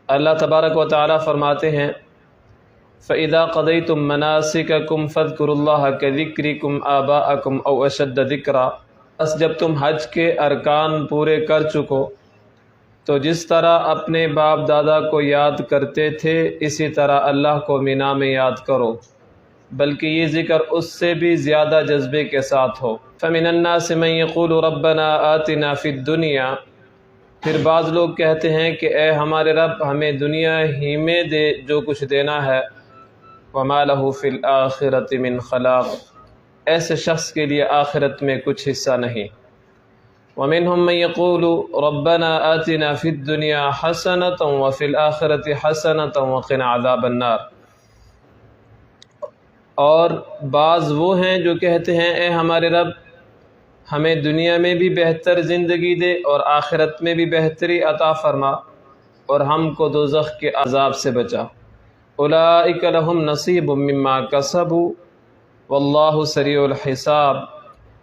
اللہ تبارک و تعالی فرماتے ہیں فَإِذَا قَضَيْتُم مَّنَاسِكَكُمْ فَاذْكُرُوا اللَّهَ كَذِكْرِكُمْ آبَاءَكُمْ أَوْ أَشَدَّ ذِكْرًا۔ بس جب تم حج کے ارکان پورے کر چکو تو جس طرح اپنے باپ دادا کو یاد کرتے تھے اسی طرح اللہ کو مینا میں یاد کرو، بلکہ یہ ذکر اس سے بھی زیادہ جذبے کے ساتھ ہو۔ فَمِنَ النَّاسِ مَن يَقُولُ رَبَّنَا آتِنَا فِي الدُّنْيَا، پھر بعض لوگ کہتے ہیں کہ اے ہمارے رب ہمیں دنیا ہی میں دے جو کچھ دینا ہے، وَمَا لَهُ فِي الْآخِرَةِ مِنْ خَلَاقٍ، ایسے شخص کے لیے آخرت میں کچھ حصہ نہیں۔ وَمِنْهُم مَّن يَقُولُ رَبَّنَا آتِنَا فِي الدُّنْيَا حَسَنَةً وَفِي الْآخِرَةِ حَسَنَةً وَقِنَا عَذَابَ النَّارِ، اور بعض وہ ہیں جو کہتے ہیں اے ہمارے رب ہمیں دنیا میں بھی بہتر زندگی دے اور آخرت میں بھی بہتری عطا فرما اور ہم کو دوزخ کے عذاب سے بچا۔ اولئک لہم نصیب مما کسبوا واللہ سریع الحساب،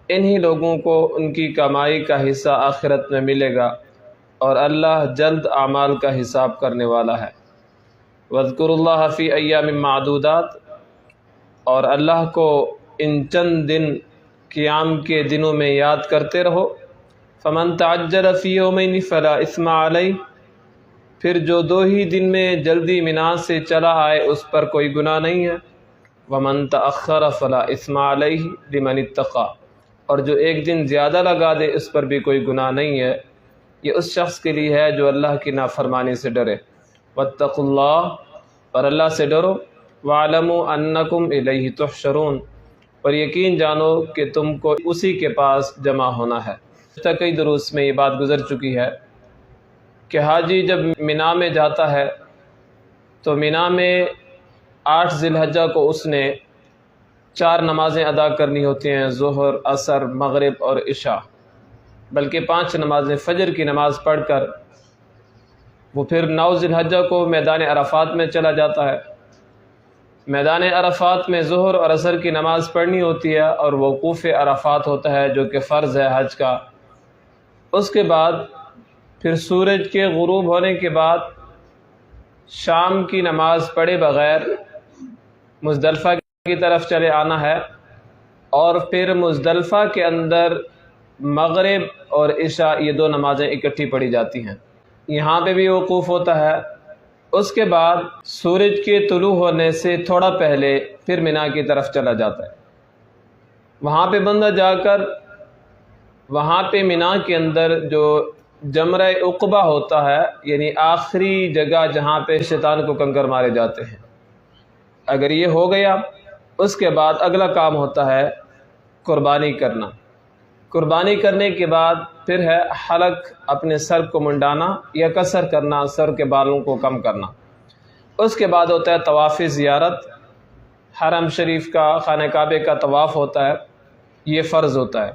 انہی لوگوں کو ان کی کمائی کا حصہ آخرت میں ملے گا اور اللہ جلد اعمال کا حساب کرنے والا ہے۔ واذکروا اللہ فی ایام معدودات، اور اللہ کو ان چند دن قیام کے دنوں میں یاد کرتے رہو۔ فمن تعجل فی یومین فلا اثم علیہ، پھر جو 2 ہی دن میں جلدی مینا سے چلا آئے اس پر کوئی گناہ نہیں ہے۔ ومن تأخر فلا اثم علیہ لمن اتقى، اور جو 1 دن زیادہ لگا دے اس پر بھی کوئی گناہ نہیں ہے، یہ اس شخص کے لیے ہے جو اللہ کی نافرمانی سے ڈرے۔ واتقوا اللہ، اور اللہ سے ڈرو۔ وَاعْلَمُوا أَنَّكُمْ إِلَيْهِ تُحْشَرُونَ، اور یقین جانو کہ تم کو اسی کے پاس جمع ہونا ہے۔ کئی دروس میں یہ بات گزر چکی ہے کہ حاجی جب مینا میں جاتا ہے تو مینا میں 8 ذی الحجہ کو اس نے 4 نمازیں ادا کرنی ہوتی ہیں، ظہر، عصر، مغرب اور عشاء، بلکہ 5 نمازیں، فجر کی نماز پڑھ کر وہ پھر 9 ذی الحجہ کو میدان عرفات میں چلا جاتا ہے۔ میدان عرفات میں ظہر اور عصر کی نماز پڑھنی ہوتی ہے اور وقوف عرفات ہوتا ہے جو کہ فرض ہے حج کا۔ اس کے بعد پھر سورج کے غروب ہونے کے بعد شام کی نماز پڑھے بغیر مزدلفہ کی طرف چلے آنا ہے، اور پھر مزدلفہ کے اندر مغرب اور عشاء یہ 2 نمازیں اکٹھی پڑھی جاتی ہیں، یہاں پہ بھی وقوف ہوتا ہے۔ اس کے بعد سورج کے طلوع ہونے سے تھوڑا پہلے پھر مینا کی طرف چلا جاتا ہے۔ وہاں پہ بندہ جا کر وہاں پہ مینا کے اندر جو جمرہ عقبہ ہوتا ہے، یعنی آخری جگہ جہاں پہ شیطان کو کنکر مارے جاتے ہیں، اگر یہ ہو گیا اس کے بعد اگلا کام ہوتا ہے قربانی کرنا۔ قربانی کرنے کے بعد پھر ہے حلق، اپنے سر کو منڈانا یا قصر کرنا، سر کے بالوں کو کم کرنا۔ اس کے بعد ہوتا ہے طواف زیارت، حرم شریف کا، خانہ کعبہ کا طواف ہوتا ہے، یہ فرض ہوتا ہے۔